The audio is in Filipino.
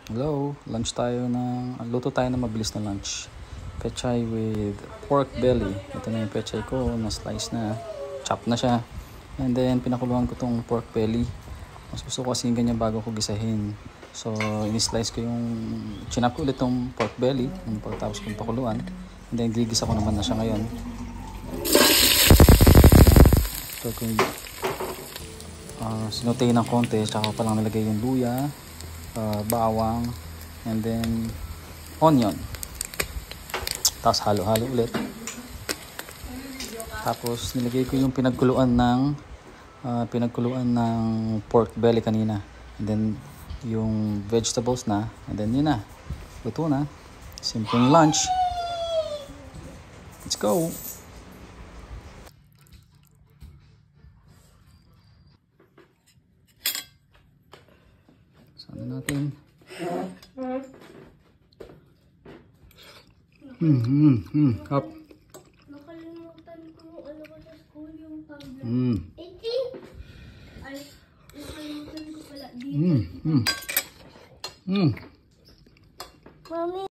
Hello, lunch tayo luto tayo ng mabilis na lunch. Pechay with pork belly. Ito na yung pechay ko, na-slice na, chop na siya. And then, pinakuluan ko tong pork belly. Mas gusto ko kasi ganyan bago ko gisahin. So, in-slice ko chinap ko ulit tong pork belly, tapos kong pakuluan. And then, gigisa ko naman na siya ngayon. Ito ko sinutay ng konti, tsaka pa lang nilagay yung luya, bawang, and then onion. Tapos halo-halo ulit. Tapos nilagay ko yung pinagkuluan ng pork belly kanina. And then yung vegetables na, and then yun na. Luto na. Simpleng lunch. Let's go. Sana natin. Up. Nakalimutan ko yung ano ko sa school, yung tablet. 18? Ay, nakalimutan ko pala dito. Mami.